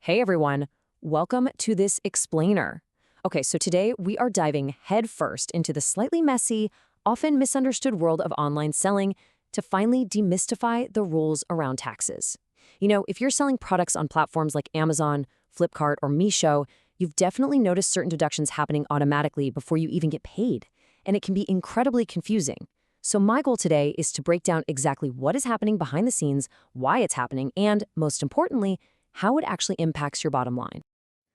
Hey everyone, welcome to this explainer. Okay, so today we are diving headfirst into the slightly messy, often misunderstood world of online selling to finally demystify the rules around taxes. If you're selling products on platforms like Amazon, Flipkart, or Meesho, you've definitely noticed certain deductions happening automatically before you even get paid, and it can be incredibly confusing. So my goal today is to break down exactly what is happening behind the scenes, why it's happening, and, most importantly, how it actually impacts your bottom line.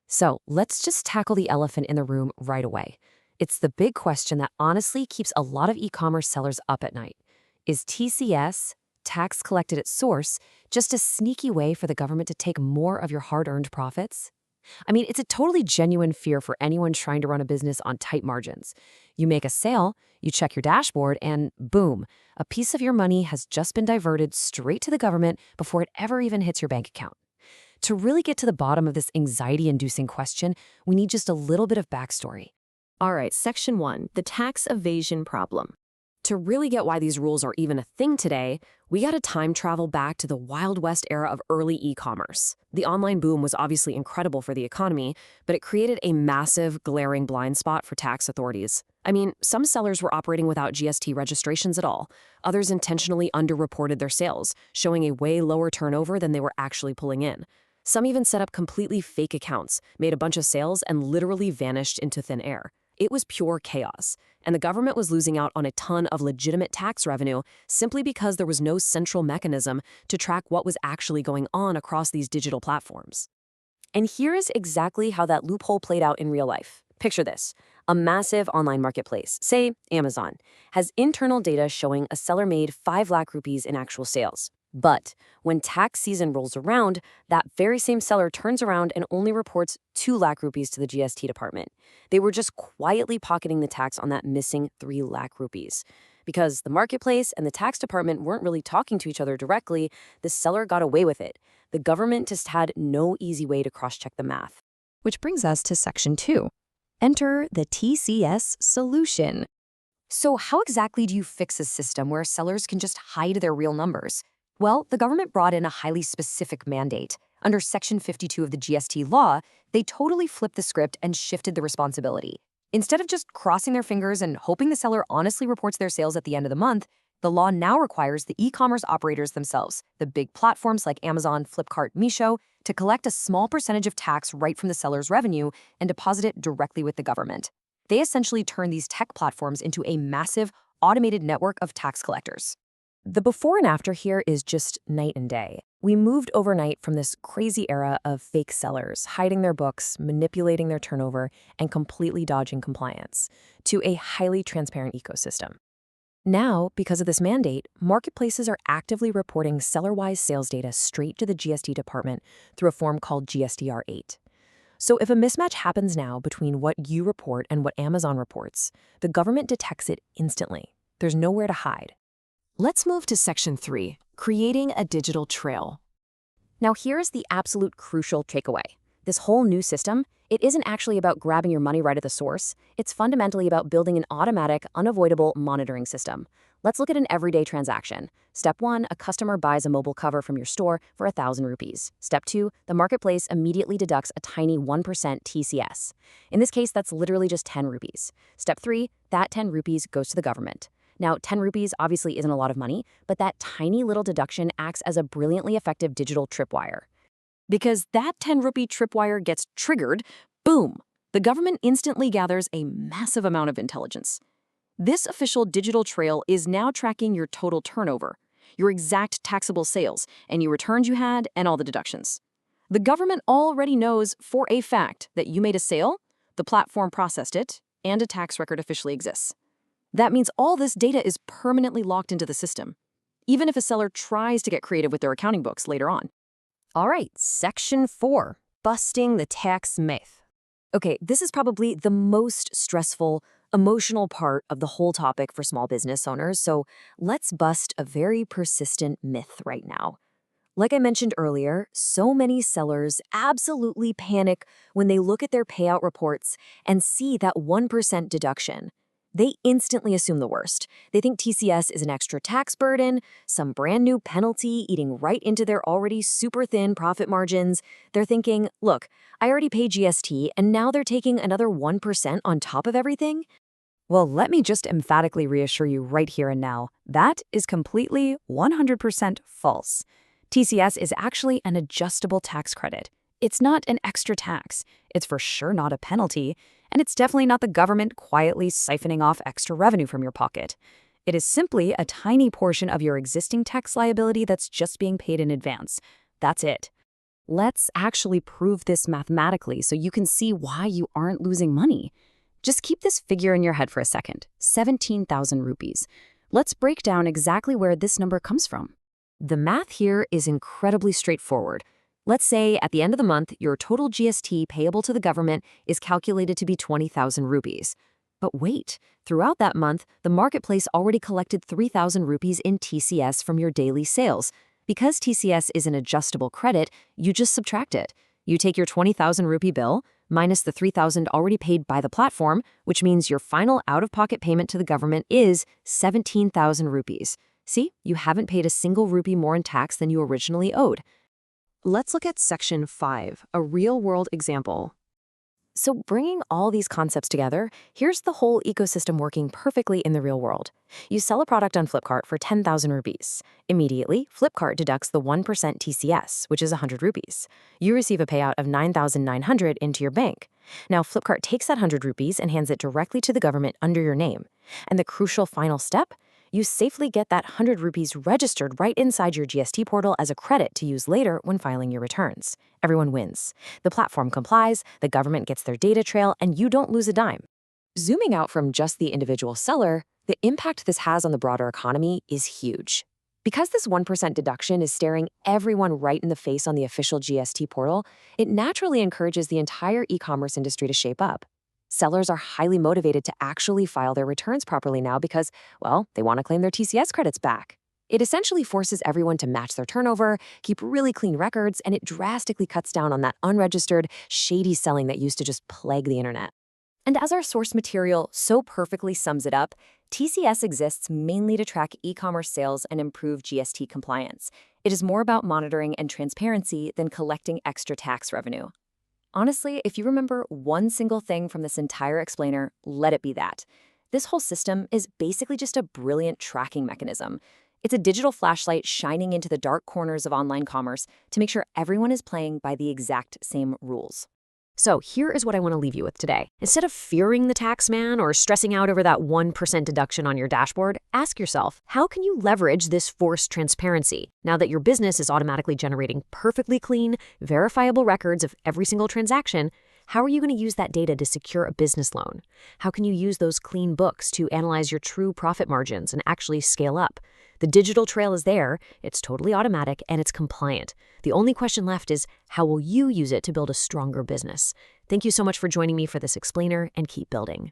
So let's just tackle the elephant in the room right away. It's the big question that honestly keeps a lot of e-commerce sellers up at night. Is TCS, tax collected at source, just a sneaky way for the government to take more of your hard-earned profits? I mean, it's a totally genuine fear for anyone trying to run a business on tight margins. You make a sale, you check your dashboard, and boom, a piece of your money has just been diverted straight to the government before it ever even hits your bank account. To really get to the bottom of this anxiety-inducing question, we need just a little bit of backstory. All right, Section 1, the tax evasion problem. To really get why these rules are even a thing today, we got to time travel back to the Wild West era of early e-commerce. The online boom was obviously incredible for the economy, but it created a massive, glaring blind spot for tax authorities. I mean, some sellers were operating without GST registrations at all. Others intentionally underreported their sales, showing a way lower turnover than they were actually pulling in. Some even set up completely fake accounts, made a bunch of sales, and literally vanished into thin air. It was pure chaos, and the government was losing out on a ton of legitimate tax revenue simply because there was no central mechanism to track what was actually going on across these digital platforms. And here is exactly how that loophole played out in real life. Picture this. A massive online marketplace, say Amazon, has internal data showing a seller made 5 lakh rupees in actual sales. But when tax season rolls around, that very same seller turns around and only reports 2 lakh rupees to the GST department. They were just quietly pocketing the tax on that missing 3 lakh rupees. Because the marketplace and the tax department weren't really talking to each other directly, the seller got away with it. The government just had no easy way to cross-check the math. Which brings us to Section 2. Enter the TCS solution. So how exactly do you fix a system where sellers can just hide their real numbers? Well, the government brought in a highly specific mandate. Under Section 52 of the GST law, they totally flipped the script and shifted the responsibility. Instead of just crossing their fingers and hoping the seller honestly reports their sales at the end of the month, the law now requires the e-commerce operators themselves, the big platforms like Amazon, Flipkart, Meesho, to collect a small percentage of tax right from the seller's revenue and deposit it directly with the government. They essentially turn these tech platforms into a massive, automated network of tax collectors. The before and after here is just night and day. We moved overnight from this crazy era of fake sellers, hiding their books, manipulating their turnover, and completely dodging compliance, to a highly transparent ecosystem. Now, because of this mandate, marketplaces are actively reporting seller-wise sales data straight to the GST department through a form called GSTR-8. So if a mismatch happens now between what you report and what Amazon reports, the government detects it instantly. There's nowhere to hide. Let's move to Section 3, creating a digital trail. Now here's the absolute crucial takeaway. This whole new system, it isn't actually about grabbing your money right at the source. It's fundamentally about building an automatic, unavoidable monitoring system. Let's look at an everyday transaction. Step 1, a customer buys a mobile cover from your store for 1,000 rupees. Step 2, the marketplace immediately deducts a tiny 1% TCS. In this case, that's literally just 10 rupees. Step 3, that 10 rupees goes to the government. Now, 10 rupees obviously isn't a lot of money, but that tiny little deduction acts as a brilliantly effective digital tripwire. Because that 10 rupee tripwire gets triggered, boom, the government instantly gathers a massive amount of intelligence. This official digital trail is now tracking your total turnover, your exact taxable sales, any returns you had, and all the deductions. The government already knows for a fact that you made a sale, the platform processed it, and a tax record officially exists. That means all this data is permanently locked into the system, even if a seller tries to get creative with their accounting books later on. All right, Section 4, busting the tax myth. Okay, this is probably the most stressful, emotional part of the whole topic for small business owners, so let's bust a very persistent myth right now. Like I mentioned earlier, so many sellers absolutely panic when they look at their payout reports and see that 1% deduction. They instantly assume the worst. They think TCS is an extra tax burden, some brand new penalty eating right into their already super thin profit margins. They're thinking, look, I already pay GST and now they're taking another 1% on top of everything? Well, let me just emphatically reassure you right here and now, that is completely 100% false. TCS is actually an adjustable tax credit. It's not an extra tax. It's for sure not a penalty, and it's definitely not the government quietly siphoning off extra revenue from your pocket. It is simply a tiny portion of your existing tax liability that's just being paid in advance. That's it. Let's actually prove this mathematically so you can see why you aren't losing money. Just keep this figure in your head for a second, 17,000 rupees. Let's break down exactly where this number comes from. The math here is incredibly straightforward. Let's say at the end of the month, your total GST payable to the government is calculated to be 20,000 rupees. But wait, throughout that month, the marketplace already collected 3,000 rupees in TCS from your daily sales. Because TCS is an adjustable credit, you just subtract it. You take your 20,000 rupee bill, minus the 3,000 already paid by the platform, which means your final out-of-pocket payment to the government is 17,000 rupees. See, you haven't paid a single rupee more in tax than you originally owed. Let's look at Section 5, a real-world example. So bringing all these concepts together, here's the whole ecosystem working perfectly in the real world. You sell a product on Flipkart for 10,000 rupees. Immediately, Flipkart deducts the 1% TCS, which is 100 rupees. You receive a payout of 9,900 into your bank. Now, Flipkart takes that 100 rupees and hands it directly to the government under your name. And the crucial final step? You safely get that 100 rupees registered right inside your GST portal as a credit to use later when filing your returns. Everyone wins. The platform complies, the government gets their data trail, and you don't lose a dime. Zooming out from just the individual seller, the impact this has on the broader economy is huge. Because this 1% deduction is staring everyone right in the face on the official GST portal, it naturally encourages the entire e-commerce industry to shape up. Sellers are highly motivated to actually file their returns properly now because, well, they want to claim their TCS credits back. It essentially forces everyone to match their turnover, keep really clean records, and it drastically cuts down on that unregistered, shady selling that used to just plague the internet. And as our source material so perfectly sums it up, TCS exists mainly to track e-commerce sales and improve GST compliance. It is more about monitoring and transparency than collecting extra tax revenue. Honestly, if you remember one single thing from this entire explainer, let it be that. This whole system is basically just a brilliant tracking mechanism. It's a digital flashlight shining into the dark corners of online commerce to make sure everyone is playing by the exact same rules. So here is what I want to leave you with today. Instead of fearing the tax man or stressing out over that 1% deduction on your dashboard, ask yourself, how can you leverage this forced transparency now that your business is automatically generating perfectly clean, verifiable records of every single transaction? How are you going to use that data to secure a business loan? How can you use those clean books to analyze your true profit margins and actually scale up? The digital trail is there, it's totally automatic, and it's compliant. The only question left is, how will you use it to build a stronger business? Thank you so much for joining me for this explainer, and keep building.